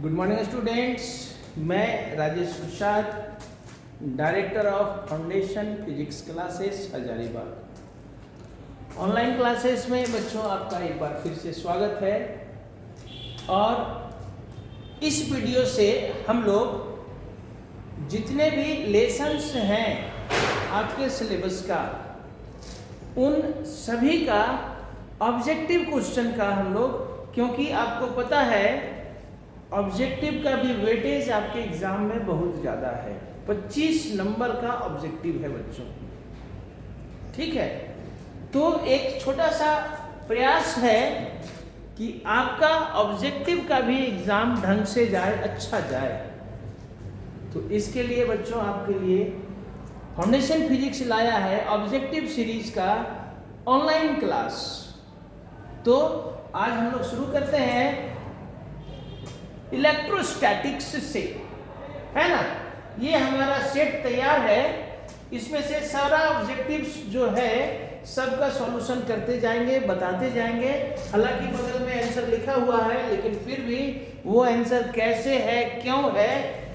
Good morning students, मैं Rajesh Prasad, director of foundation physics classes Hazaribagh. Online classes में बच्चों आपका एक बार फिर से स्वागत है। और इस वीडियो से हम लोग जितने भी लेसन्स हैं आपके सिलेबस का, उन सभी का ऑब्जेक्टिव क्वेश्चन का हम लोग, क्योंकि आपको पता है ऑब्जेक्टिव का भी वेटेज आपके एग्जाम में बहुत ज़्यादा है। 25 नंबर का ऑब्जेक्टिव है बच्चों, ठीक है। तो एक छोटा सा प्रयास है कि आपका ऑब्जेक्टिव का भी एग्जाम ढंग से जाए, अच्छा जाए। तो इसके लिए बच्चों आपके लिए फाउंडेशन फिजिक्स लाया है ऑब्जेक्टिव सीरीज का ऑनलाइन क्लास। तो आज हम लोग शुरू करते हैं इलेक्ट्रोस्टैटिक्स से, है ना। ये हमारा सेट तैयार है, इसमें से सारा ऑब्जेक्टिव्स जो है सबका सॉल्यूशन करते जाएंगे, बताते जाएंगे। हालांकि बगल में आंसर लिखा हुआ है, लेकिन फिर भी वो आंसर कैसे है, क्यों है,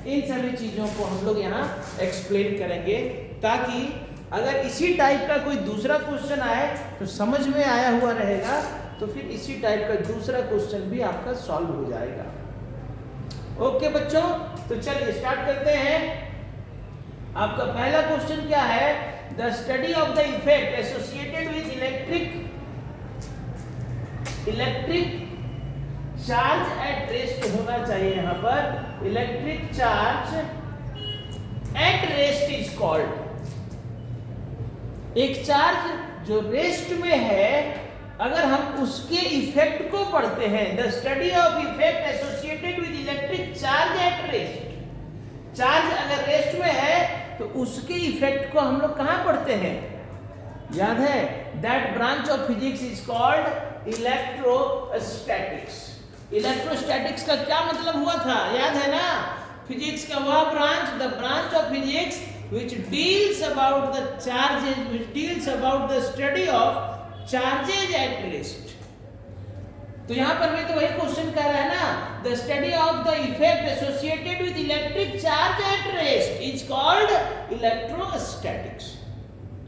इन सभी चीज़ों को हम लोग यहाँ एक्सप्लेन करेंगे, ताकि अगर इसी टाइप का कोई दूसरा क्वेश्चन आए तो समझ में आया हुआ रहेगा, तो फिर इसी टाइप का दूसरा क्वेश्चन भी आपका सॉल्व हो जाएगा। ओके बच्चों, तो चलिए स्टार्ट करते हैं। आपका पहला क्वेश्चन क्या है? The study of the effect associated with electric charge at rest होना चाहिए। यहां पर electric charge at rest is called. एक चार्ज जो रेस्ट में है, अगर हम उसके इफेक्ट को पढ़ते हैं, the study of effect associated with electric charge at rest. Charge अगर रेस्ट में है तो उसके इफेक्ट को हम लोग कहां पढ़ते हैं? याद है? That branch of physics is called electrostatics. Electrostatics का क्या मतलब हुआ था, याद है ना? फिजिक्स का वह branch, the branch of physics which deals about the charges, which deals about the study of charges at rest. तो यहां पर भी तो वही क्वेश्चन कह रहा है ना, the study of the effect associated with electric charge at rest is called electrostatics.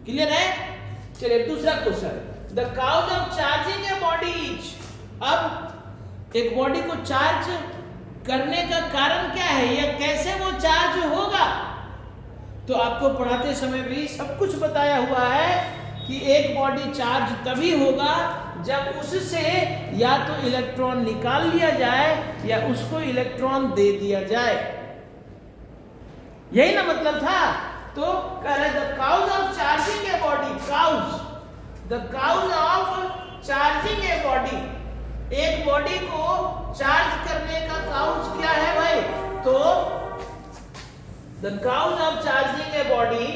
Clear है? चलिए दूसरा question, the cause of charging a body is. अब एक बॉडी को चार्ज करने का कारण क्या है, या कैसे वो चार्ज होगा? तो आपको पढ़ाते समय भी सब कुछ बताया हुआ है कि एक बॉडी चार्ज तभी होगा जब उससे या तो इलेक्ट्रॉन निकाल लिया जाए या उसको इलेक्ट्रॉन दे दिया जाए। यही ना मतलब था। तो कह रहे the cause of charging a body, cause, the cause of charging a body. एक बॉडी को चार्ज करने का काउज क्या है भाई? तो the cause of charging a body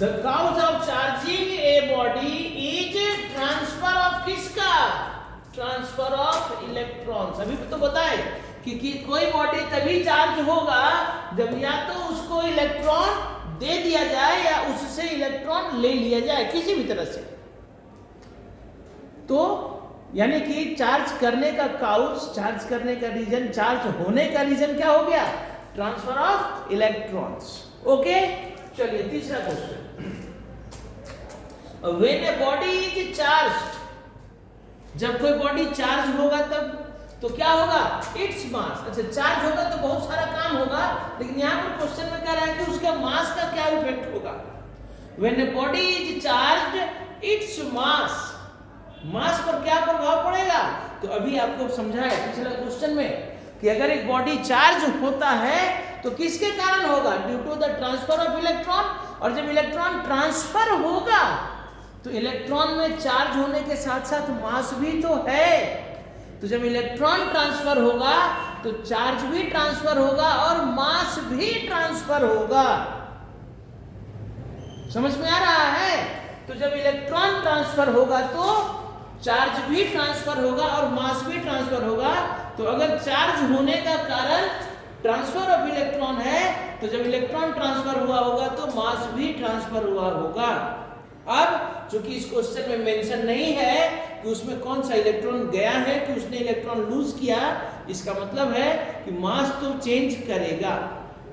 The cause of charging a body is transfer of किसका? Transfer of electrons। अभी तो बताए कि कोई बॉडी तभी चार्ज होगा जब या तो उसको इलेक्ट्रॉन दे दिया जाए या उससे इलेक्ट्रॉन ले लिया जाए, किसी भी तरह से। तो यानी कि चार्ज करने का काउज, चार्ज करने का रीजन, चार्ज होने का रीजन क्या हो गया? Transfer of electrons. ओके, चलिए तीसरा question, when a body is charged. जब कोई बॉडी चार्ज होगा तब तो क्या होगा? Its mass. अच्छा, चार्ज होगा तो बहुत सारा काम होगा, लेकिन यहां पर क्वेश्चन में कह रहा है कि उसका मास का क्या इफेक्ट होगा। When a body is charged its mass, mass पर क्या प्रभाव पड़ेगा? तो अभी आपको समझाया पिछले क्वेश्चन में कि अगर एक बॉडी चार्ज होता है तो किसके कारण होगा? Due to the transfer of electron. और जब इलेक्ट्रॉन ट्रांसफर होगा तो इलेक्ट्रॉन में चार्ज होने के साथ साथ मास भी तो है। तो जब इलेक्ट्रॉन ट्रांसफर होगा तो चार्ज भी ट्रांसफर होगा और मास भी ट्रांसफर होगा। समझ में आ रहा है? तो जब इलेक्ट्रॉन ट्रांसफर होगा तो चार्ज भी ट्रांसफर होगा और मास भी ट्रांसफर होगा। तो अगर चार्ज होने का कारण ट्रांसफर ऑफ इलेक्ट्रॉन है, तो जब इलेक्ट्रॉन ट्रांसफर हुआ होगा तो मास भी ट्रांसफर हुआ होगा। अब चूंकि इस क्वेश्चन में मेंशन नहीं है कि उसमें कौन सा इलेक्ट्रॉन गया है कि उसने इलेक्ट्रॉन लूज किया, इसका मतलब है कि मास तो चेंज करेगा,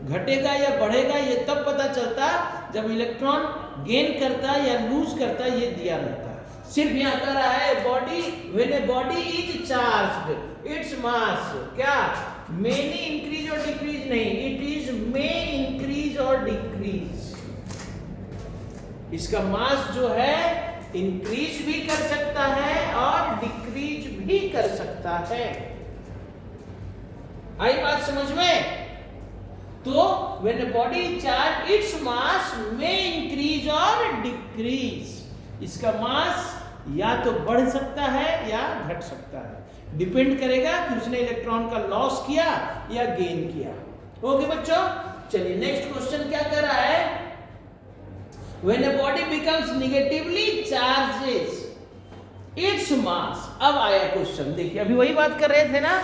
घटेगा या बढ़ेगा ये तब पता चलता जब इलेक्ट्रॉन गेन करता या लूज करता, ये दिया रहता। सिर्फ यहाँ कह रहा है body, when a body is charged its मास क्या मेनी इंक्रीज और डिक्रीज नहीं, इट इज मे इंक्रीज और डिक्रीज। इसका मास जो है इंक्रीज भी कर सकता है और डिक्रीज भी कर सकता है। आई बात समझ में? तो when a body is charged its mass may increase और डिक्रीज। इसका मास या तो बढ़ सकता है या घट सकता है, डिपेंड करेगा कि उसने इलेक्ट्रॉन का लॉस किया या गेन किया। ओके बच्चों, चलिए नेक्स्ट क्वेश्चन क्या कर रहा है, when a body becomes negatively charges its mass. अब आया क्वेश्चन, देखिए अभी वही बात कर रहे थे ना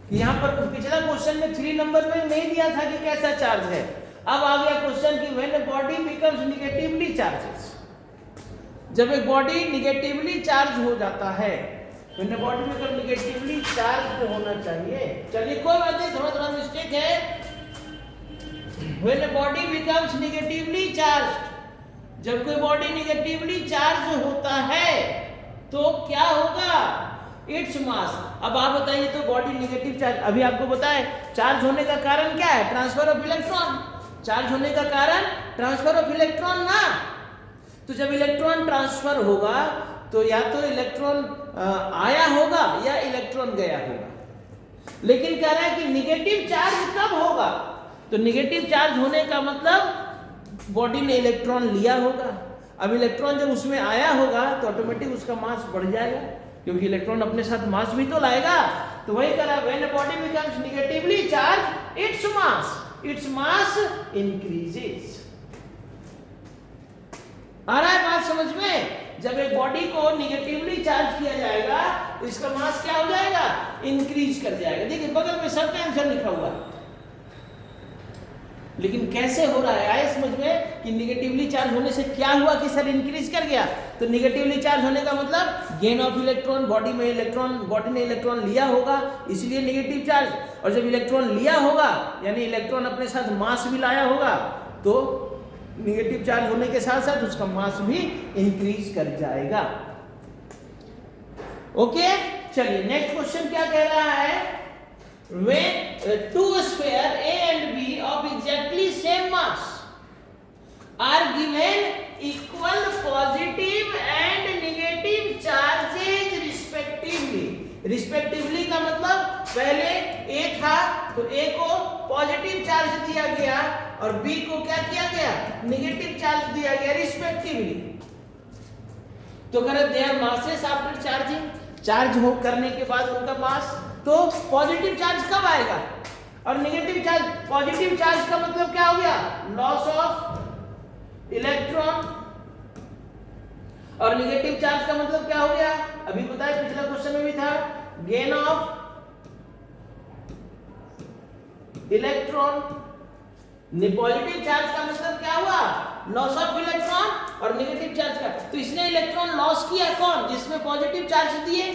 कि यहां पर पिछला क्वेश्चन में 3 नंबर में नहीं दिया था कि कैसा चार्ज है। अब आ गया क्वेश्चन कि when a body becomes negatively charges, जब एक बॉडी निगेटिवली चार्ज हो जाता है, when a body become negatively charge होना चाहिए। चलिए कोई बात नहीं, थोड़ा थोड़ा मिस्टेक है। When a body becomes negatively charge, जब कोई बॉडी निगेटिवली चार्ज होता है तो क्या होगा, इट्स मास। अब आप बताइए तो बॉडी निगेटिव चार्ज, अभी आपको बताए चार्ज होने का कारण क्या है, ट्रांसफर ऑफ इलेक्ट्रॉन। चार्ज होने का कारण ट्रांसफर ऑफ इलेक्ट्रॉन ना, तो जब इलेक्ट्रॉन ट्रांसफर होगा तो या तो इलेक्ट्रॉन आया होगा या इलेक्ट्रॉन गया होगा। लेकिन कह रहा है कि निगेटिव चार्ज कब होगा, तो निगेटिव चार्ज होने का मतलब बॉडी ने इलेक्ट्रॉन लिया होगा। अब इलेक्ट्रॉन जब उसमें आया होगा तो ऑटोमेटिक उसका मास बढ़ जाएगा, क्योंकि इलेक्ट्रॉन अपने साथ मास भी तो लाएगा। तो वही कह रहा है when a body becomes negatively charge its mass increases. आ रहा है बात समझ में? जब एक बॉडी को निगेटिवली चार्ज किया जाएगा तो इसका मास क्या हो जाएगा, इंक्रीज कर जाएगा। देखिए बगल में सबका आंसर लिखा हुआ है, लेकिन कैसे हो रहा है आए समझ में कि निगेटिवली चार्ज होने से क्या हुआ कि सर इंक्रीज कर गया। तो निगेटिवली चार्ज होने का मतलब गेन ऑफ इलेक्ट्रॉन, बॉडी में इलेक्ट्रॉन, बॉडी ने इलेक्ट्रॉन लिया होगा इसलिए निगेटिव चार्ज, और जब इलेक्ट्रॉन लिया होगा यानी इलेक्ट्रॉन अपने साथ मास भी लाया होगा तो निगेटिव चार्ज होने के साथ साथ उसका मास भी इंक्रीज कर जाएगा। ओके, चलिए नेक्स्ट क्वेश्चन क्या कह रहा है, when two sphere A and B of exactly same mass are given equal positive and negative charges respectively। Respectively का मतलब पहले A था तो A को पॉजिटिव चार्ज दिया गया और B को क्या किया गया, नेगेटिव चार्ज दिया गया रिस्पेक्टिवली। तो कह रहे there masses after charging, charge हो करने के बाद उनका मास, तो पॉजिटिव चार्ज कब आएगा और नेगेटिव चार्ज। पॉजिटिव चार्ज का मतलब क्या हो गया, लॉस ऑफ इलेक्ट्रॉन, और नेगेटिव चार्ज का मतलब क्या हो गया, अभी बताया पिछला क्वेश्चन में भी था, gain of electron. Positive charge का मतलब क्या हुआ, लॉस ऑफ इलेक्ट्रॉन, और नेगेटिव चार्ज का, तो इसने इलेक्ट्रॉन लॉस किया कौन, जिसमें पॉजिटिव चार्ज दिए।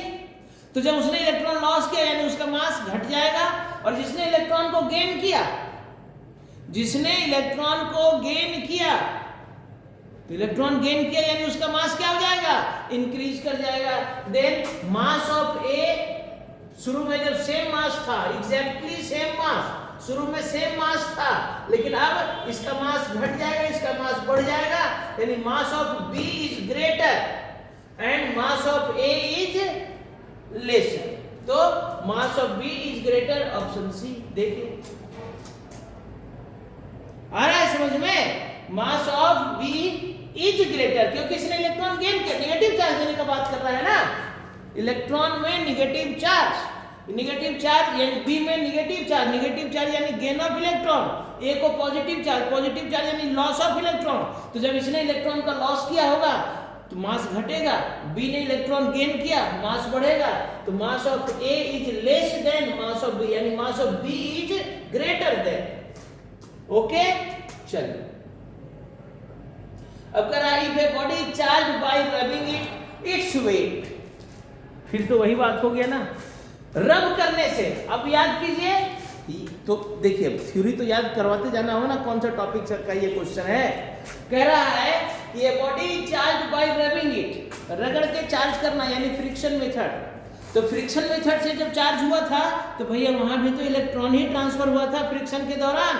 तो जब उसने इलेक्ट्रॉन लॉस किया यानी उसका मास घट जाएगा, और जिसने इलेक्ट्रॉन को गेन किया, जिसने इलेक्ट्रॉन को गेन किया, तो इलेक्ट्रॉन गेन किया यानी उसका मास क्या हो जाएगा, इंक्रीज कर जाएगा। देन मास ऑफ ए, शुरू में जब सेम मास था, एग्जैक्टली सेम मास, शुरू में सेम मास था, लेकिन अब इसका मास घट जाएगा, इसका मास बढ़ जाएगा, यानी mass of B is greater and mass of A is lesser. तो mass of B is greater, option C. देखिए आ रहा है समझ में, mass of B is greater, क्योंकि इसने इलेक्ट्रॉन गेन किया, नेगेटिव चार्ज देने का बात कर रहा है ना, इलेक्ट्रॉन में नेगेटिव चार्ज, नेगेटिव चार्ज यानी बी में नेगेटिव चार्ज यानी गेन ऑफ इलेक्ट्रॉन, ए को पॉजिटिव चार्ज यानी लॉस ऑफ इलेक्ट्रॉन। तो जब इसने इलेक्ट्रॉन का लॉस किया होगा तो मास घटेगा, बी ने इलेक्ट्रॉन गेन किया, मास बढ़ेगा, तो mass of A is less than mass of B, यानी mass of B is greater than. Okay, चलिए अब कह रहा है if a body charge by rubbing its weight, फिर तो वही बात हो गया ना, रब करने से। अब याद कीजिए, तो देखिए थ्योरी तो याद करवाते जाना होगा ना, कौन सा टॉपिक का ये क्वेश्चन है। कह रहा है कि ये body charge by rubbing it, रगड़ के चार्ज करना यानी फ्रिक्शन मेथड। तो फ्रिक्शन मेथड से जब चार्ज हुआ था तो भैया वहां भी तो इलेक्ट्रॉन ही ट्रांसफर हुआ था फ्रिक्शन के दौरान।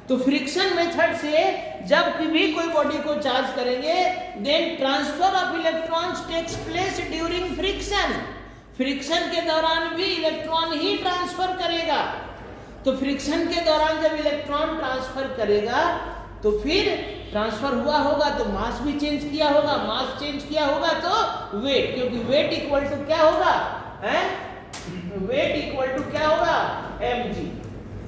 तो फ्रिक्शन मेथड से जब भी कोई बॉडी को चार्ज करेंगे, then transfer of electrons takes place during friction, friction के दौरान भी इलेक्ट्रॉन ही ट्रांसफर करेगा। तो फ्रिक्शन के दौरान जब इलेक्ट्रॉन ट्रांसफर करेगा तो फिर ट्रांसफर हुआ होगा तो मास भी चेंज किया होगा, मास चेंज किया होगा तो वेट, क्योंकि वेट इक्वल टू क्या होगा, वेट इक्वल टू क्या होगा, mg।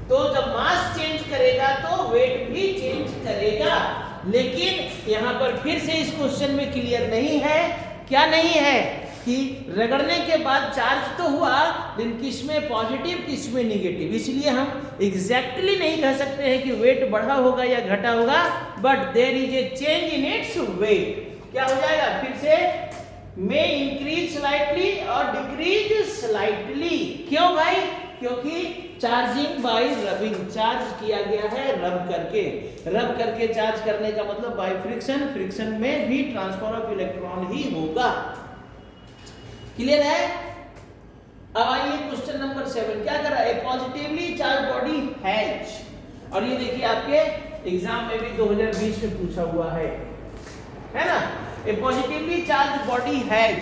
तो जब मास चेंज करेगा तो वेट भी चेंज करेगा। लेकिन यहां पर फिर से इस क्वेश्चन में क्लियर नहीं है, क्या नहीं है कि रगड़ने के बाद चार्ज तो हुआ, लेकिन किसमें पॉजिटिव किसमें निगेटिव, इसलिए हम एग्जैक्टली नहीं कह सकते हैं कि वेट बढ़ा होगा या घटा होगा, but there is a change in its weight. क्या हो जाएगा फिर से, मे इंक्रीज स्लाइटली और डिक्रीज स्लाइटली। क्यों भाई, क्योंकि चार्जिंग बाय रबिंग, चार्ज किया गया है रब करके, रब करके चार्ज करने का मतलब बाय फ्रिक्शन, फ्रिक्शन में भी ट्रांसफर ऑफ इलेक्ट्रॉन ही होगा। क्लियर है। अब आइए क्वेश्चन नंबर 7, क्या कर रहा है, पॉजिटिवली चार्ज बॉडी हैज, और ये देखिए आपके एग्जाम में भी 2020 में पूछा हुआ है ना, ए पॉजिटिवली चार्ज बॉडी हैज,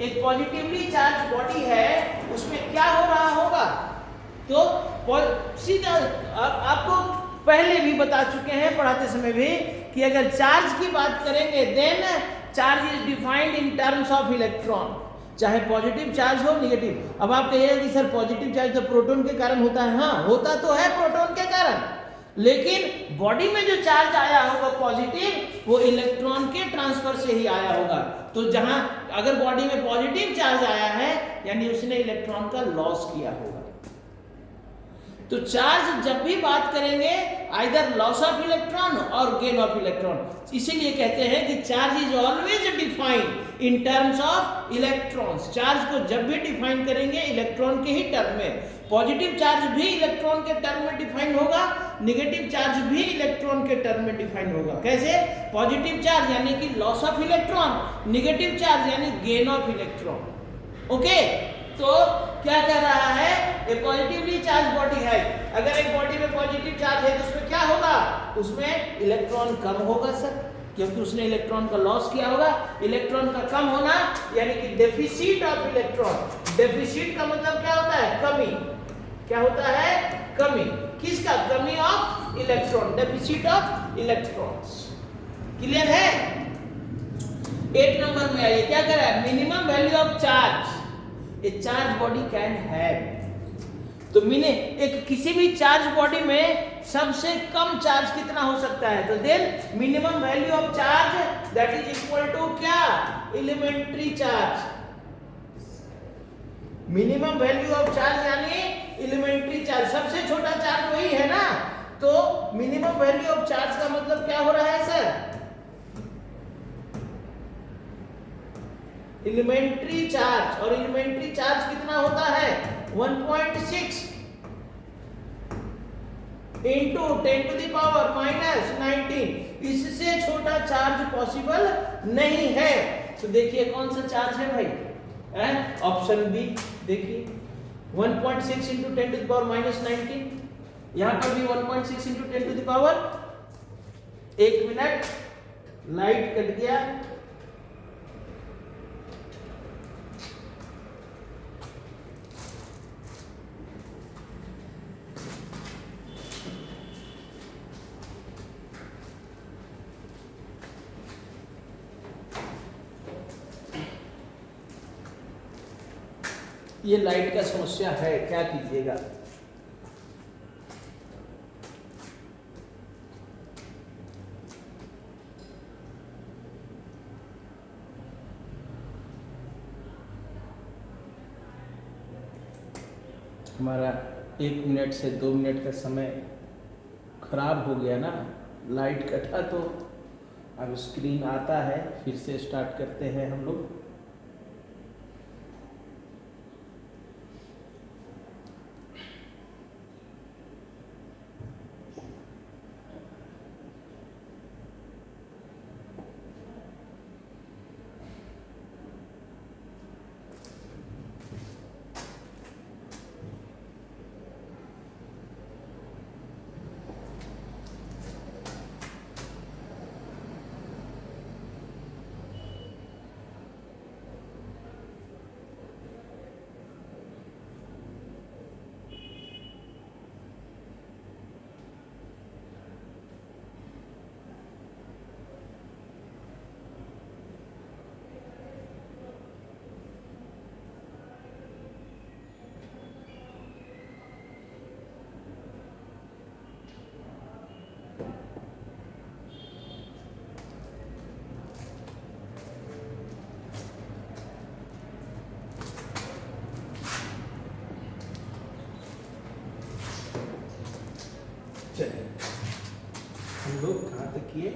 एक पॉजिटिवली चार्ज बॉडी है, उसमें क्या हो रहा होगा, तो सीधा आपको पहले भी बता चुके हैं पढ़ाते समय भी कि अगर चार्ज की बात करेंगे then charge is defined in terms of electron, चाहे पॉजिटिव चार्ज हो निगेटिव। अब आप कहिएगा कि सर पॉजिटिव चार्ज तो प्रोटॉन के कारण होता है, हाँ होता तो है प्रोटॉन के कारण, लेकिन बॉडी में जो चार्ज आया होगा पॉजिटिव, वो इलेक्ट्रॉन के ट्रांसफर से ही आया होगा। तो जहां अगर बॉडी में पॉजिटिव चार्ज आया है यानी उसने इलेक्ट्रॉन का लॉस किया होगा। तो चार्ज जब भी बात करेंगे आइदर लॉस ऑफ इलेक्ट्रॉन और गेन ऑफ इलेक्ट्रॉन, इसीलिए कहते हैं कि charge is always defined in terms of electrons. Charge को जब भी डिफाइन करेंगे इलेक्ट्रॉन के ही टर्म में, पॉजिटिव चार्ज भी इलेक्ट्रॉन के टर्म में डिफाइन होगा, नेगेटिव चार्ज भी इलेक्ट्रॉन के टर्म में डिफाइन होगा। कैसे, पॉजिटिव चार्ज यानी कि loss of electron, negative charge यानी गेन ऑफ इलेक्ट्रॉन। ओके, तो क्या कह रहा है, ए पॉजिटिवली चार्ज बॉडी है, अगर एक बॉडी में पॉजिटिव चार्ज है तो उसमें क्या होगा, उसमें इलेक्ट्रॉन कम होगा सर, क्योंकि उसने इलेक्ट्रॉन का लॉस किया होगा। इलेक्ट्रॉन का कम होना यानी कि डेफिसिट ऑफ इलेक्ट्रॉन, डेफिसिट का मतलब क्या होता है, कमी, क्या होता है, कमी, किसका, कमी of electron, deficit of electrons. Clear है। 8 नंबर में आइए, क्या कर रहा है, minimum value of charge A charge body can have. तो मीने एक किसी भी चार्ज बॉडी में सबसे कम चार्ज कितना हो सकता है, तो then minimum value of charge that is equal to क्या, elementary charge. Minimum value of charge यानी एलिमेंट्री चार्ज, सबसे छोटा चार्ज वही है ना, तो मिनिमम वैल्यू ऑफ चार्ज का मतलब क्या हो रहा है सर, एलिमेंट्री चार्ज। और एलिमेंट्री चार्ज कितना होता है, 1.6 इंटू 10⁻⁻⁹। इससे छोटा चार्ज पॉसिबल नहीं है। तो देखिए कौन सा चार्ज है भाई, ऑप्शन बी देखिए 1.6 इंटू 10⁻⁻⁹, यहां पर भी 1.6 इंटू 10⁻। 1 मिनट, लाइट कट गया, ये लाइट का समस्या है, क्या कीजिएगा। हमारा 1 मिनट से 2 मिनट का समय खराब हो गया ना, लाइट कटा तो अब स्क्रीन आता है, फिर से स्टार्ट करते हैं हम लोग। चलिए हम लोग कहाँ तक किए?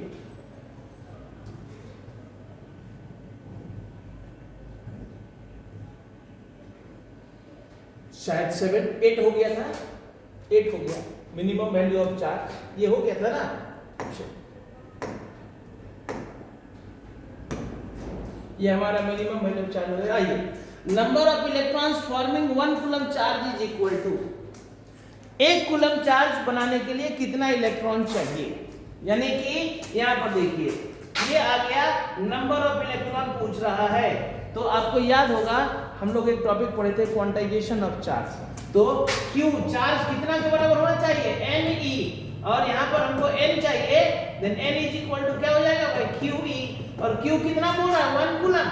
शायद 7 8 हो गया था, 8 हो गया मिनिमम वैल्यू ऑफ चार्ज, ये हो गया था ना। ये हमारा मिनिमम वैल्यू ऑफ चार्ज हो गया। आइए, number of electrons forming 1 coulomb charge is equal to, 1 coulomb charge बनाने के लिए कितना इलेक्ट्रॉन चाहिए, यानी कि यहाँ पर देखिए ये आ गया नंबर ऑफ इलेक्ट्रॉन पूछ रहा है। तो आपको याद होगा हम लोग एक टॉपिक पढ़े थे क्वांटाइजेशन ऑफ चार्ज, तो Q चार्ज कितना के बराबर होना चाहिए, Ne, और यहाँ पर हमको N चाहिए, then N is equal to क्या हो जाएगा भाई QE, और Q कितना बोल रहा है 1 कूलम,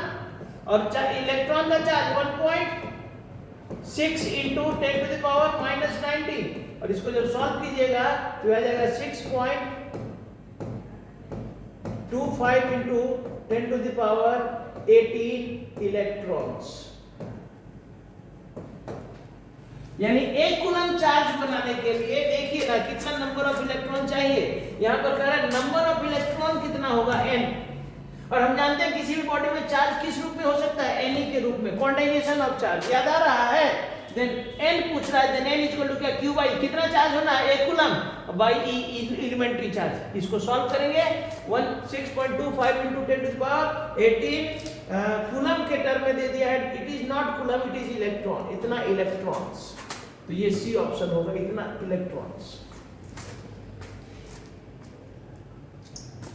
और इलेक्ट्रॉन का charge 1.6 into 10 to the power minus 19, और इसको जब सॉल्व कीजिएगा तो आ जाएगा 6.25 into 10 to the power 18 electrons. यानी 1 कूलम चार्ज बनाने के लिए देखिए ना कितना नंबर ऑफ इलेक्ट्रॉन चाहिए। यहाँ पर कह रहा है नंबर ऑफ इलेक्ट्रॉन कितना होगा n, और हम जानते हैं किसी भी बॉडी में चार्ज किस रूप में हो सकता है, Ne के रूप में, क्वांटाइजेशन ऑफ चार्ज याद आ रहा है। देन n पूछ रहा है, देन n इक्वल टू क्या q बाई कितना चार्ज होना है 1 coulomb by e elementary charge. इसको सॉल्व करेंगे 6.25 into 10 to the power 18 coulomb के टर्म में दे दिया है, it is not coulomb it is electron, इतना इलेक्ट्रॉन्स, तो ये सी ऑप्शन होगा, इतना इलेक्ट्रॉन्स।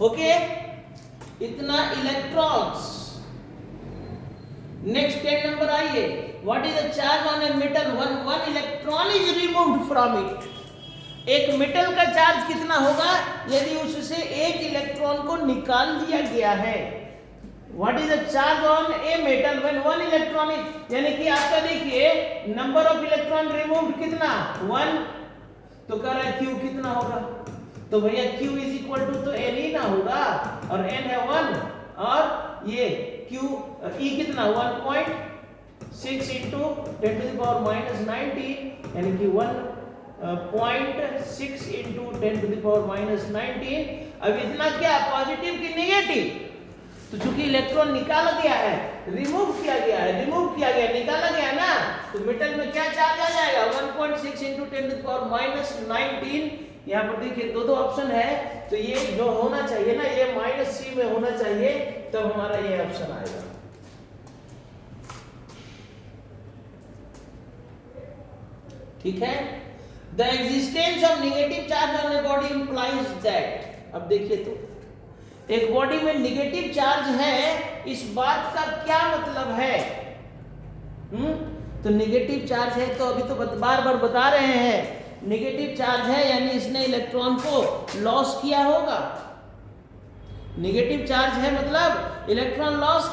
ओके, इतना इलेक्ट्रॉन्स। नेक्स्ट 10 नंबर आइए, what is the charge on a metal when 1 electron is removed from it. एक मेटल का चार्ज कितना होगा यदि उससे एक इलेक्ट्रॉन को निकाल दिया गया है। What is the charge on a metal when 1 electron is, यानी कि आपका देखिए नंबर ऑफ इलेक्ट्रॉन रिमूव्ड कितना 1, तो कह रहा है Q कितना होगा, तो भैया Q इज इक्वल टू तो N ही ना होगा, और N है 1, और ये Q E कितना 1.6 into 10 to the power minus 19, यानी कि 1.6 into 10 to the power minus 19। अब इतना क्या पॉजिटिव की नेगेटिव, तो चूंकि इलेक्ट्रॉन निकाला गया है, रिमूव किया गया है, निकाला गया ना, तो मेटल में क्या चार्ज आ जाएगा 1.6 into 10 to the power minus 19। यहाँ पर देखिए दो ऑप्शन है, तो ये जो होना चाहिए ना ये माइनस सी में होना चाहिए, तब हमारा ये ऑप्शन आएगा। ठीक है, the existence of negative charge on a body implies that. अब देखिए तो एक बॉडी में नेगेटिव चार्ज है, इस बात का क्या मतलब है? तो नेगेटिव चार्ज है तो अभी तो बार बार बता रहे हैं, नेगेटिव चार्ज है यानी इसने इलेक्ट्रॉन को लॉस किया होगा। नेगेटिव चार्ज है मतलब इलेक्ट्रॉन लॉस,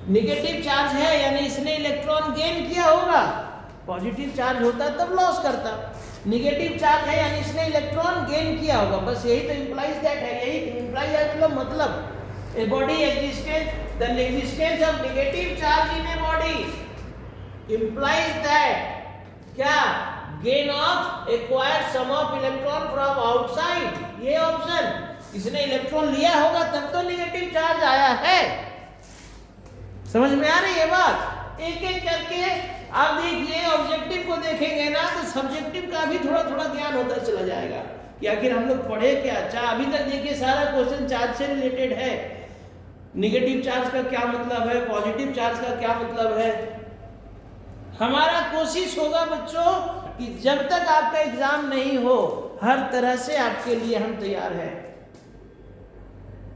नेगेटिव चार्ज है यानी इसने इलेक्ट्रॉन गेन किया होगा। पॉजिटिव चार्ज होता तब लॉस करता, नेगेटिव चार्ज है यानी इसने इलेक्ट्रॉन गेन किया होगा, बस यही तो इंप्लाइज दैट है, यही इंप्लाइज है मतलब a body existence, the existence of negative charge in a body implies that क्या gain of acquired sum of electron from outside, ये ऑप्शन, इसने इलेक्ट्रॉन लिया होगा तब तो नेगेटिव चार्ज आया है। समझ में आ रही है बात? एक एक करके आप देखिए, ऑब्जेक्टिव को देखेंगे ना तो सब्जेक्टिव का भी थोड़ा थोड़ा ज्ञान होता चला जाएगा कि आखिर हम लोग पढ़े क्या। अभी तक देखिए सारा क्वेश्चन चार्ज से रिलेटेड है। नेगेटिव चार्ज का क्या मतलब है, पॉजिटिव चार्ज का क्या मतलब है। हमारा कोशिश होगा बच्चों कि जब तक आपका एग्जाम नहीं हो हर तरह से आपके लिए हम तैयार हैं।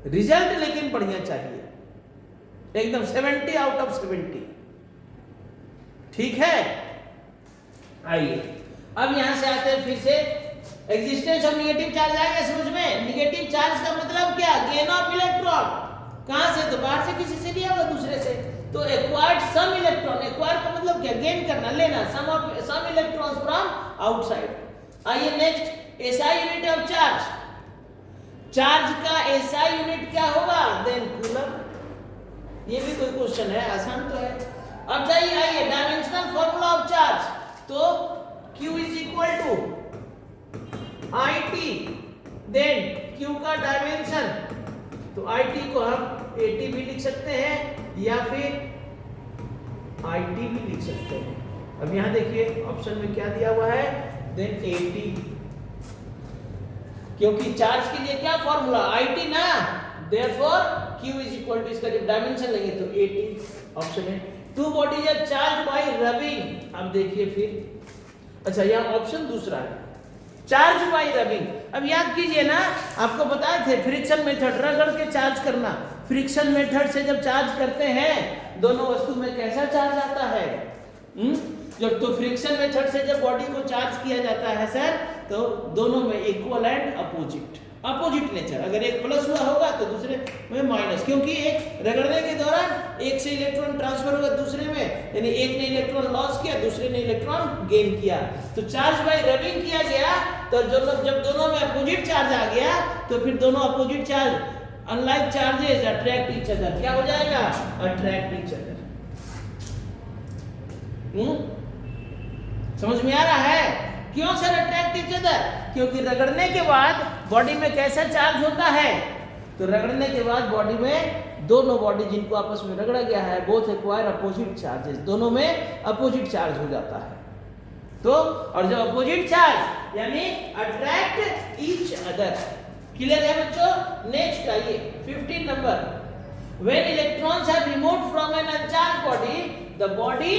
रिजल्ट लेकिन बढ़िया चाहिए, एकदम 70 आउट ऑफ 70, ठीक है। आइए अब यहां से आते हैं फिर से, एग्जिस्टेंस ऑफ नेगेटिव चार्ज आ गया समझ में। नेगेटिव चार्ज का मतलब क्या, गेन ऑफ इलेक्ट्रॉन, कहां से, तो बाहर से किसी से लिया हुआ दूसरे से, तो एक्वायर्ड सम इलेक्ट्रॉन, एक्वायर का मतलब क्या, गेन करना, लेना, सम इलेक्ट्रॉन्स फ्रॉम आउटसाइड। आइए next, SI unit of charge, charge का एसआई यूनिट क्या होगा, देन कूलम। ये भी कोई क्वेश्चन है, आसान तो है। अब जाइए आइए डायमेंशनल फॉर्मूला ऑफ चार्ज, तो Q is equal to IT, then Q का डायमेंशन, तो IT को हम AT भी लिख सकते हैं या फिर IT भी लिख सकते हैं। अब यहां देखिए ऑप्शन में क्या दिया हुआ है, देन AT, क्योंकि चार्ज के लिए क्या फॉर्मूला, IT ना, therefore Q is equal to, इसका जब डायमेंशन लेंगे तो AT ऑप्शन है। Two bodies are charge by rubbing, अब देखिए फिर, अच्छा यहां ऑप्शन दूसरा है, चार्ज बाय रबिंग। अब याद कीजिए ना, आपको बताए थे फ्रिक्शन मेथड, रगड़ के चार्ज करना। फ्रिक्शन मेथड से जब चार्ज करते हैं दोनों वस्तु में कैसा चार्ज आता है, जब तो फ्रिक्शन मेथड से जब बॉडी को चार्ज किया जाता है सर, तो दोनों में इक्वल एंड अपोजिट नेचर, अगर एक प्लस हुआ होगा तो दूसरे में माइनस, क्योंकि एक रगड़ने के दौरान एक से इलेक्ट्रॉन ट्रांसफर होगा दूसरे में, यानी एक ने इलेक्ट्रॉन लॉस किया दूसरे ने इलेक्ट्रॉन गेन किया, तो चार्ज बाय रबिंग किया गया। तो जब दोनों में अपोजिट चार्ज आ गया तो फिर दोनों opposite charge, unlike charges, attract each other, क्या हो जाएगा, अट्रैक्ट ईच अदर। समझ में आ रहा है क्यों सर अट्रैक्ट ईच अदर, क्योंकि रगड़ने के बाद बॉडी में कैसा चार्ज होता है, तो रगड़ने के बाद बॉडी में दोनों बॉडी जिनको आपस में रगड़ा गया है बोथ एक्वायर अपोजिट चार्जेस, दोनों में अपोजिट चार्ज हो जाता है। तो और जब अपोजिट चार्ज यानी अट्रैक्ट ईच अदर, क्लियर है बच्चों। नेक्स्ट आइए 15 number, when electrons are removed from an uncharged body the body,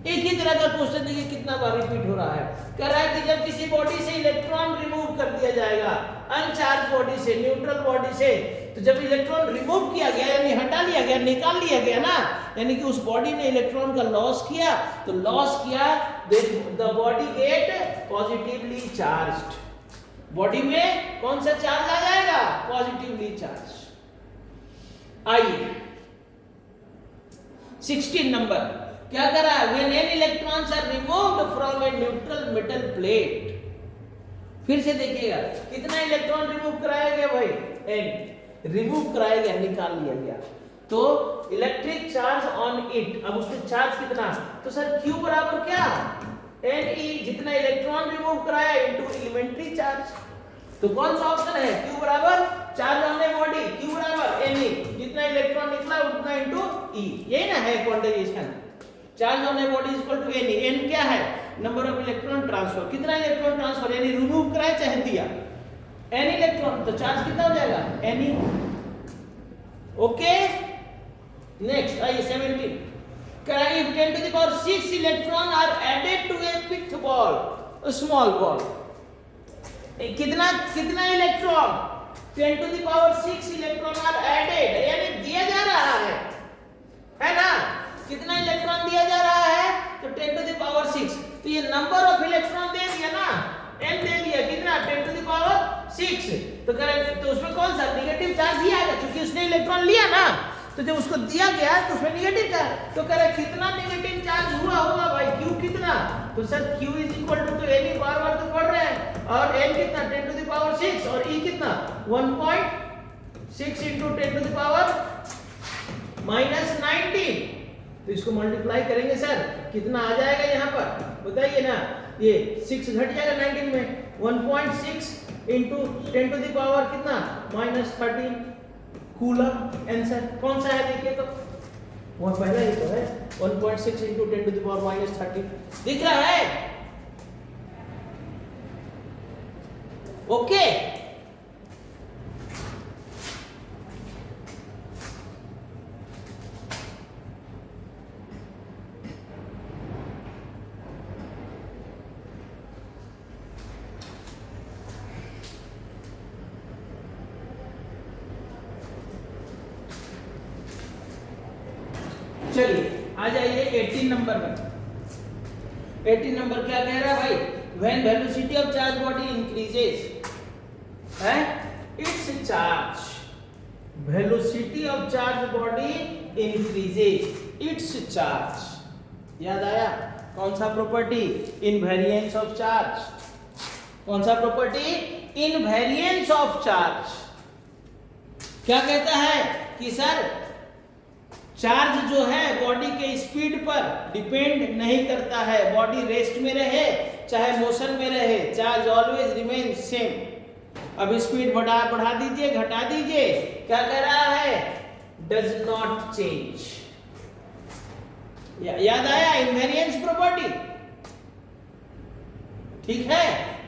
एक ही तरह का क्वेश्चन देखिए कितना बार रिपीट हो रहा है, कह रहा है कि जब किसी बॉडी से इलेक्ट्रॉन रिमूव कर दिया जाएगा, अनचार्ज बॉडी से, न्यूट्रल बॉडी से, तो जब इलेक्ट्रॉन रिमूव किया गया यानी हटा लिया गया, निकाल लिया गया ना, यानी कि उस बॉडी ने इलेक्ट्रॉन का लॉस किया, तो लॉस किया the body get positively charged, body में कौन सा चार्ज आ जाएगा, पॉजिटिवली चार्ज। आइए 16 नंबर क्या कर रहा है, when n electrons are removed from a neutral metal plate, फिर से देखिएगा कितना इलेक्ट्रॉन रिमूव कराया गया भाई, n रिमूव कराया गया, निकाल लिया गया, तो इलेक्ट्रिक चार्ज ऑन इट, अब उसमें चार्ज कितना, तो सर Q बराबर क्या, Ne, जितना इलेक्ट्रॉन रिमूव कराया इनटू एलिमेंट्री चार्ज, तो कौन सा ऑप्शन है, Q बराबर charge on a body, Q बराबर Ne, जितना इलेक्ट्रॉन निकला उतना इनटू E, यही ना है quantization, charge on a body is equal to Ne, n क्या है, नंबर ऑफ इलेक्ट्रॉन ट्रांसफर, कितना इलेक्ट्रॉन ट्रांसफर यानी रिमूव कराया चाहे दिया, n इलेक्ट्रॉन, तो चार्ज कितना हो जाएगा Ne, ओके। नेक्स्ट आइए 17, if 10 to the power 6 electron are added to a fifth ball, a small ball, कितना electron, 10 to the power 6 electron are added, यानी दिया जा रहा है ना, कितना इलेक्ट्रॉन दिया जा रहा है, तो 10 to the power 6, तो ये नंबर ऑफ इलेक्ट्रॉन दे दिया ना, n दे दिया, कितना 10 to the power 6, तो करेक्ट, तो उसमें कौन सा नेगेटिव चार्ज ही आएगा, क्योंकि उसने इलेक्ट्रॉन लिया ना, तो जब उसको दिया गया तो उसमें नेगेटिव चार्ज, तो करेक्ट कितना नेगेटिव चार्ज हुआ होगा भाई, Q कितना, तो sir Q is equal to, तो Ne बार-बार तो पढ़ रहे हैं, और n कितना 10 to the power 6 और E कितना 1.6 into 10 to the power -19, तो इसको मल्टीप्लाई करेंगे सर, कितना आ जाएगा यहाँ पर बताइए ना, ये 6 घट जाएगा 19 में, 1.6 इंटू 10 टू द पावर कितना -13 कूलम। आंसर कौन सा है देखिए तो, वो पहला ही तो है, 1.6 इंटू 10 टू द पावर -13 दिख रहा है। ओके चलिए आ जाइए 18 नंबर में। 18 नंबर क्या कह रहा है भाई, when velocity of charge body increases है its charge, velocity of charge body increases its charge. याद आया कौन सा प्रॉपर्टी, इनवेरिएंस ऑफ चार्ज। कौन सा प्रॉपर्टी, इनवेरिएंस ऑफ चार्ज। क्या कहता है कि सर चार्ज जो है बॉडी के स्पीड पर डिपेंड नहीं करता है, बॉडी रेस्ट में रहे चाहे मोशन में रहे, चार्ज ऑलवेज रिमेन सेम। अब स्पीड बढ़ा दीजिए घटा दीजिए, क्या कह रहा है, डज नॉट चेंज। याद आया इनवेरिएंस प्रॉपर्टी, ठीक है।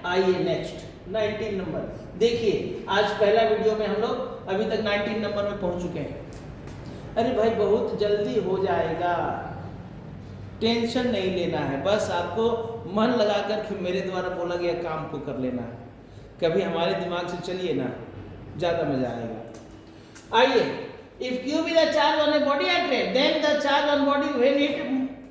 आइए नेक्स्ट 19 नंबर देखिए। आज पहला वीडियो में हम लोग अभी तक 19 नंबर में पहुंच चुके हैं। अरे भाई बहुत जल्दी हो जाएगा, टेंशन नहीं लेना है, बस आपको मन लगाकर कि मेरे द्वारा बोला गया काम को कर लेना है। कभी हमारे दिमाग से चलिए ना, ज्यादा मजा आएगा। आइए, if Q be the charge on a body at rest, then the charge on body when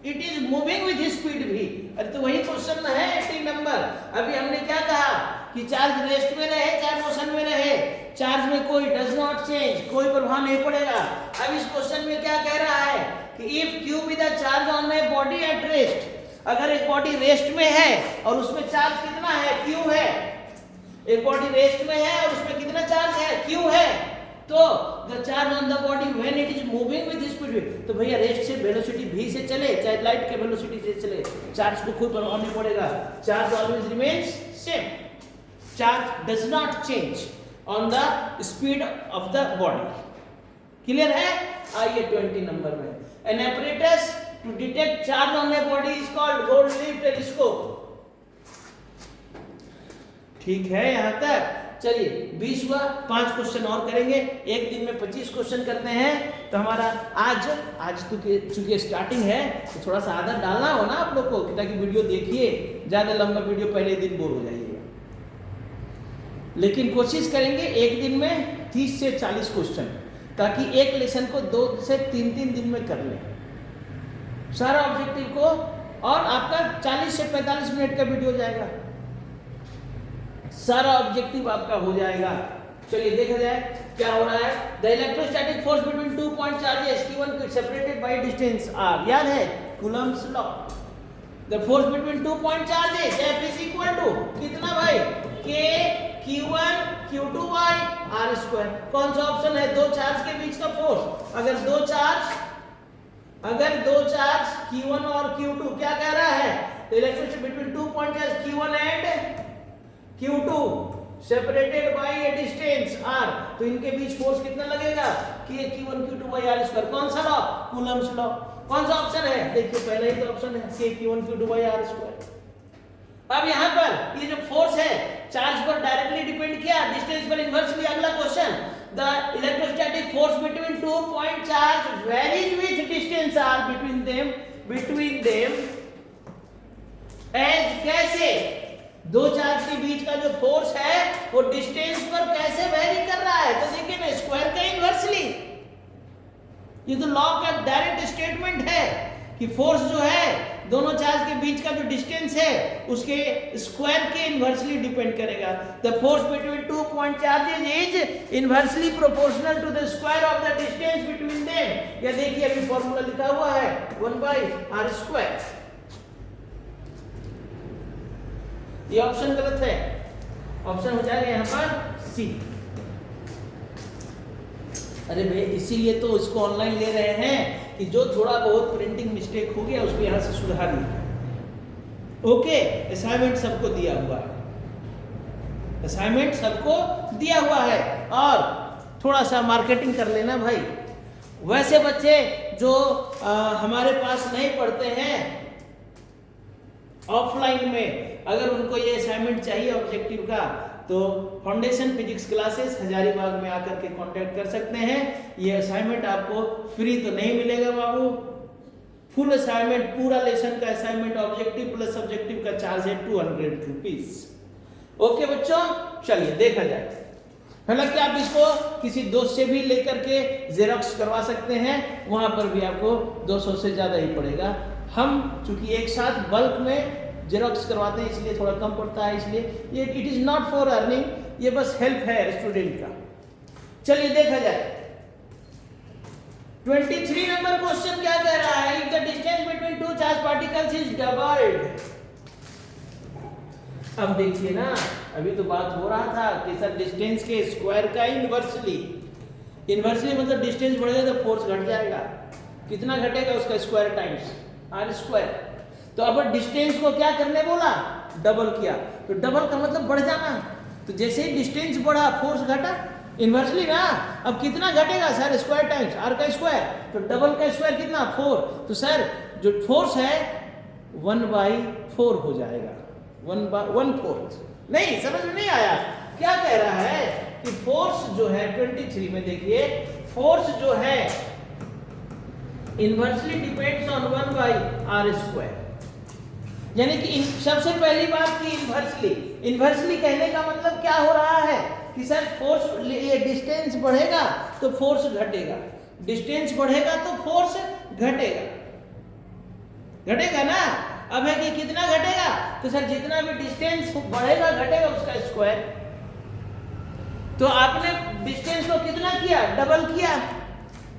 it is moving with speed भी। अरे तो वही क्वेश्चन है 18 नंबर। अभी हमने क्या कहा कि चार्ज रेस्ट में रहे चाहे मोशन में रहे, चार्ज में कोई डज नॉट चेंज, कोई प्रभाव नहीं पड़ेगा। अब इस क्वेश्चन में क्या कह रहा है कि if Q be the charge on a body at rest, अगर एक बॉडी रेस्ट में है और उसमें चार्ज कितना है, क्यू है। एक बॉडी रेस्ट में है और उसमें कितना चार्ज है, क्यू है। तो the charge on the body when it is moving with speed, तो भैया रेस्ट से वेलोसिटी v से चले चाहे लाइट के वेलोसिटी से चले, चार्ज को कोई प्रभाव नहीं पड़ेगा, charge always remains same, charge does not change on the speed of the body. Clear है। आइए 20 नंबर में, an apparatus to detect charge on a body is called gold leaf telescope. ठीक है यहां तक। चलिए 20 हुआ, 5 क्वेश्चन और करेंगे, एक दिन में 25 क्वेश्चन करते हैं। तो हमारा आज तो चूंकि स्टार्टिंग है तो थोड़ा सा आदत डालना हो ना आप लोग को, ताकि वीडियो देखिए, ज्यादा लंबा वीडियो पहले दिन बोर हो जाइएगा। लेकिन कोशिश करेंगे एक दिन में 30 से 40 क्वेश्चन, ताकि एक लेसन को 2 से 3 दिन में कर लें सारा ऑब्जेक्टिव को, और आपका 40 से 45 मिनट का वीडियो जाएगा, सारा ऑब्जेक्टिव आपका हो जाएगा। चलिए देखा जाए क्या हो रहा है। The electrostatic force between 2 point charges Q1 separated by distance R, याद है coulomb's law. The force between 2 point charges F is equal to कितना भाई, K Q1 Q2 bye R²। कौन सा ऑप्शन है, दो चार्ज के बीच का फोर्स। अगर दो चार्ज Q1 और Q2, क्या कह रहा है, the electrostatic between 2 point charge Q1 and Q2 separated by A distance R, तो इनके बीच फोर्स कितना लगेगा, K Q1 Q2 bye R²। कौन सा लॉ, कूलम्ब्स लॉ। कौन सा ऑप्शन है, देखिए पहला ही तो ऑप्शन है, K Q1 Q2 bye R²। अब यहाँ पर ये जो फोर्स है चार्ज पर डायरेक्टली डिपेंड किया, डिस्टेंस पर इनवर्सली। अगला question, the electrostatic force between 2 point charge varies with distance R between them as, कैसे, दो चार्ज के बीच का जो फोर्स है वो डिस्टेंस पर कैसे वेरी कर रहा है। तो देखिए ना, स्क्वायर का इनवर्सली, ये तो लॉ का डायरेक्ट स्टेटमेंट है कि फोर्स जो है दोनों चार्ज के बीच का जो डिस्टेंस है उसके स्क्वायर के इनवर्सली डिपेंड करेगा। The force between 2 point charges is inversely proportional to the square of the distance between them. या देखिए अभी फॉर्मूला लिखा हुआ है 1/r²। ये ऑप्शन गलत है, ऑप्शन हो जाएगा यहाँ पर सी। अरे भाई इसीलिए तो इसको ऑनलाइन ले रहे हैं कि जो थोड़ा बहुत प्रिंटिंग मिस्टेक हो गया उसको यहाँ से सुधारिए। ओके, असाइनमेंट सबको दिया हुआ है, असाइनमेंट सबको दिया हुआ है। और थोड़ा सा मार्केटिंग कर लेना भाई। वैसे बच्चे जो हमारे पास नहीं पढ़ते हैं ऑफलाइन में, अगर उनको ये असाइनमेंट चाहिए ऑब्जेक्टिव का, तो फाउंडेशन फिजिक्स क्लासेस हजारीबाग में आकर के कांटेक्ट कर सकते हैं। ये असाइनमेंट आपको फ्री तो नहीं मिलेगा बाबू, फुल असाइनमेंट, पूरा लेसन का असाइनमेंट ऑब्जेक्टिव प्लस सब्जेक्टिव का चार्ज है 200 रुपीज। ओके बच्चों, चलिए देखा जाए। हालांकि आप इसको किसी दोस्त से भी लेकर के जेरॉक्स करवा सकते हैं, वहां पर भी आपको 200 से ज्यादा ही पड़ेगा। हम चूंकि एक साथ बल्क में जेरॉक्स करवाते हैं इसलिए थोड़ा कम पड़ता है, इसलिए ये it is not for earning, ये बस हेल्प है स्टूडेंट का। चलिए देखा जाए 23 नंबर क्वेश्चन क्या कह रहा है, if the distance between two charge particles is doubled. अब देखिए ना, अभी तो बात हो रहा था कि सर डिस्टेंस के स्क्वायर का इनवर्सली, इनवर्सली मतलब डिस्टेंस बढ़ेगा तो फोर्स घट जाएगा, कितना घटेगा उसका स्क्वायर टाइम्स आर स्क्वायर। तो अब डिस्टेंस को क्या करने बोला, डबल किया, तो डबल का मतलब बढ़ जाना, तो जैसे ही डिस्टेंस बढ़ा फोर्स घटा, इनवर्सली ना। अब कितना घटेगा सर, स्क्वायर टाइम्स आर का स्क्वायर, तो डबल का स्क्वायर कितना 4, तो सर जो फोर्स है 1/4 हो जाएगा, 1/4। नहीं समझ में नहीं आया क्या कह रहा है कि फोर्स जो है 23 में देखिए, फोर्स जो है इनवर्सली डिपेंड्स ऑन 1/r², यानी कि सबसे पहली बात की इनवर्सली, इनवर्सली कहने का मतलब क्या हो रहा है कि सर फोर्स, ये डिस्टेंस बढ़ेगा तो फोर्स घटेगा, डिस्टेंस बढ़ेगा तो फोर्स घटेगा, घटेगा ना। अब है कि कितना घटेगा, तो सर जितना भी डिस्टेंस बढ़ेगा घटेगा उसका स्क्वायर। तो आपने डिस्टेंस को कितना किया, डबल किया,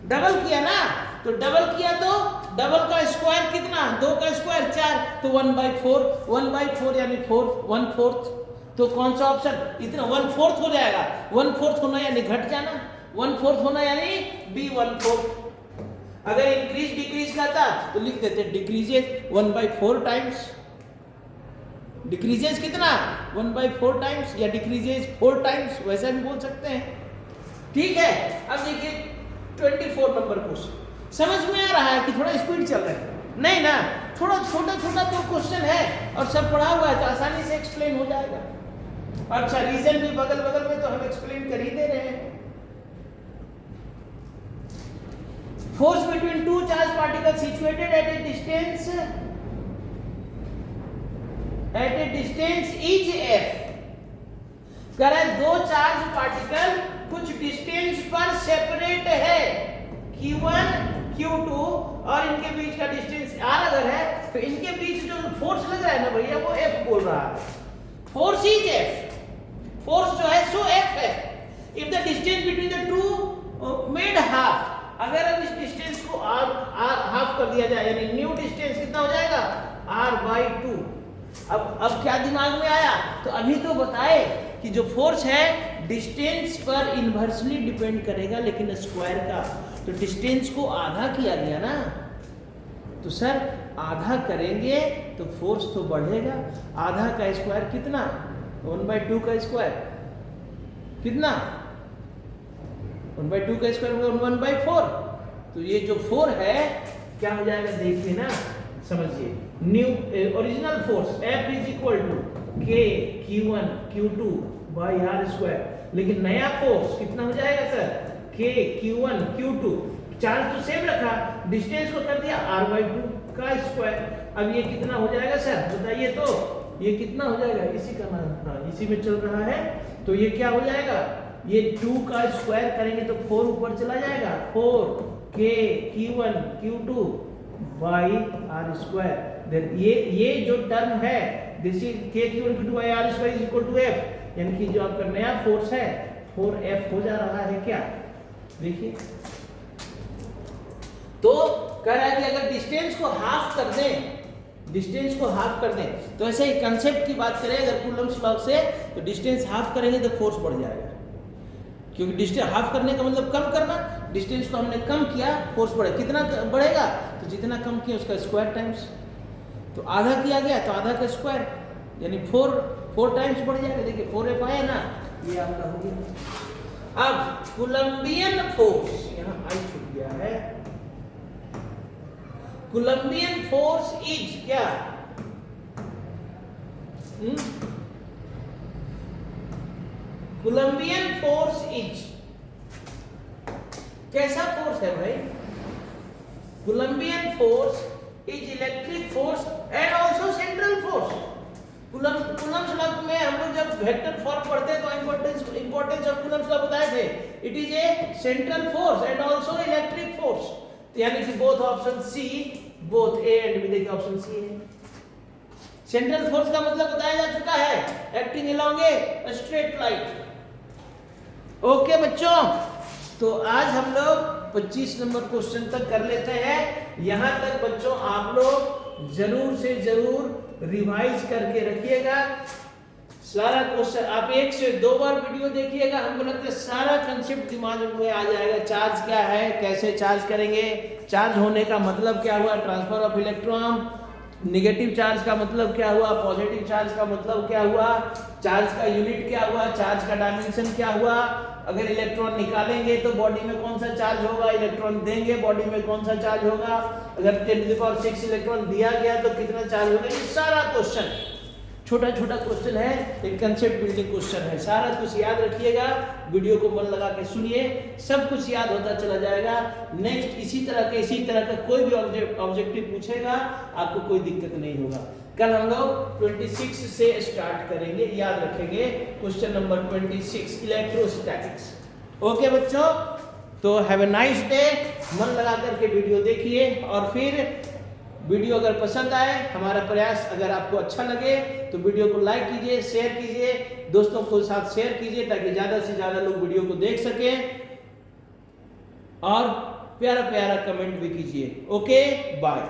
डबल किया ना, तो डबल किया तो डबल का स्क्वायर कितना, 2 का स्क्वायर 4, तो 1/4, 1/4 यानी 1/4। तो कौन सा ऑप्शन, इतना 1/4 हो जाएगा, 1/4 होना यानी घट जाना, 1/4 होना यानी B1/4। अगर इंक्रीज डिक्रीज का था तो लिख देते डिक्रीजेज 1/4 टाइम्स, डिक्रीजेज कितना 1/4 टाइम्स, या डिक्रीजेज 4 टाइम्स, वैसा भी बोल सकते हैं। ठीक है, अब देखिए 24 नंबर क्वेश्चन, समझ में आ रहा है कि थोड़ा स्पीड चल रहा है, नहीं ना, थोड़ा छोटा छोटा तो क्वेश्चन है और सब पढ़ा हुआ है तो आसानी से एक्सप्लेन हो जाएगा। अच्छा, रीजन भी बगल बगल में तो हम एक्सप्लेन कर ही दे रहे हैं। Force between two charge particle situated at A distance is f। कह रहा है दो चार्ज पार्टिकल कुछ डिस्टेंस पर सेपरेट है, Q1 Q2, और इनके बीच का डिस्टेंस r अगर है तो इनके बीच जो फोर्स लग रहा है ना भैया वो F बोल रहा है, फोर्स इज F, फोर्स जो है सो F है। If the distance between the two made half, अगर अब इस डिस्टेंस को r हाफ कर दिया जाए यानी न्यू डिस्टेंस कितना हो जाएगा r/2। अब क्या दिमाग में आया, तो अभी तो बताए कि जो फोर्स है डिस्टेंस पर इनवर्सली डिपेंड करेगा लेकिन स्क्वायर का, तो डिस्टेंस को आधा किया गया ना, तो सर आधा करेंगे तो फोर्स तो बढ़ेगा, आधा का स्क्वायर कितना 1/2 का स्क्वायर कितना 1/2 का स्क्वायर 1/4, तो ये जो 4 है क्या हो जाएगा देखिए ना, समझिए new original force F is equal to K Q1 Q2 by r², लेकिन नया फोर्स कितना हो जाएगा sir K Q1 Q2, charge तो सेम रखा, डिस्टेंस को कर दिया r/2 का स्क्वायर। अब ये कितना हो जाएगा सर बताइए, तो ये कितना हो जाएगा, इसी का नाम, हाँ इसी में चल रहा है, तो ये क्या हो जाएगा, ये 2 का स्क्वायर करेंगे तो 4 ऊपर चला जाएगा, 4K Q1 Q2 by r²। Then ये जो टर्म है this is K Q1 Q2 by r² is equal to F, यानी कि जो आपका नया फोर्स है 4F हो जा रहा है क्या, देखिए। तो कह रहा है कि अगर डिस्टेंस को हाफ कर दें, डिस्टेंस को हाफ कर दें, तो ऐसे ही कंसेप्ट की बात करें अगर कूलम्ब्स लॉ से, तो डिस्टेंस हाफ करेंगे तो फोर्स बढ़ जाएगा, क्योंकि डिस्टेंस हाफ करने का मतलब कम करना, डिस्टेंस को हमने कम किया फोर्स बढ़े, कितना बढ़ेगा, तो जितना कम किया उसका स्क्वायर टाइम्स। तो आधा किया गया तो आधा का स्क्वायर यानी 4 टाइम्स बढ़ जाएगा। देखिए 4f आया ना, ये आपका हो गया। अब कोलंबियन फोर्स, यहाँ आई छूट गया है। कोलंबियन फोर्स इज क्या? कोलंबियन फोर्स इज कैसा फोर्स है भाई? Coulombian force is electric force and also central force. Coulomb's law में हम लोग जब वेक्टर फॉर्म पढ़ते हैं तो इंपॉर्टेंस ऑफ कूलम्ब्स लॉ बताए थे। It is a central force and also electric force, यानी कि both option C, both A and B. देखिए ऑप्शन सी है। सेंट्रल फोर्स का मतलब बताया जा चुका है, acting along a straight line. Okay बच्चों, तो आज हम लोग 25 नंबर क्वेश्चन तक कर लेते हैं। यहां तक बच्चों आप लोग जरूर से जरूर रिवाइज करके रखिएगा। सारा क्वेश्चन आप 1 से 2 बार वीडियो देखिएगा, हमको लगता है सारा कंसेप्ट दिमाग में आ जाएगा। चार्ज क्या है, कैसे चार्ज करेंगे, चार्ज होने का मतलब क्या हुआ, transfer of electron, negative charge का मतलब क्या हुआ, पॉजिटिव चार्ज का मतलब क्या हुआ, चार्ज का यूनिट क्या हुआ, चार्ज का डायमेंशन क्या हुआ, अगर इलेक्ट्रॉन निकालेंगे तो बॉडी में कौन सा चार्ज होगा, इलेक्ट्रॉन देंगे बॉडी में कौन सा चार्ज होगा, अगर 10⁶ इलेक्ट्रॉन दिया गया तो कितना चार्ज होगा। ये सारा क्वेश्चन छोटा छोटा क्वेश्चन है, एक कंसेप्ट बिल्डिंग क्वेश्चन है। सारा कुछ याद रखिएगा, वीडियो को मन लगा के सुनिए, सब कुछ याद होता चला जाएगा। नेक्स्ट इसी तरह का कोई भी ऑब्जेक्टिव पूछेगा आपको कोई दिक्कत नहीं होगा। कल हम लोग 26 से स्टार्ट करेंगे, याद रखेंगे क्वेश्चन नंबर 26 इलेक्ट्रोस्टैटिक्स। ओके बच्चों, तो हैव अ नाइस डे। मन लगा करके वीडियो देखिए, और फिर वीडियो अगर पसंद आए, हमारा प्रयास अगर आपको अच्छा लगे तो वीडियो को लाइक कीजिए, शेयर कीजिए, दोस्तों को साथ शेयर कीजिए ताकि ज्यादा से ज्यादा लोग वीडियो को देख सकें, और प्यारा प्यारा कमेंट भी कीजिए। Okay bye.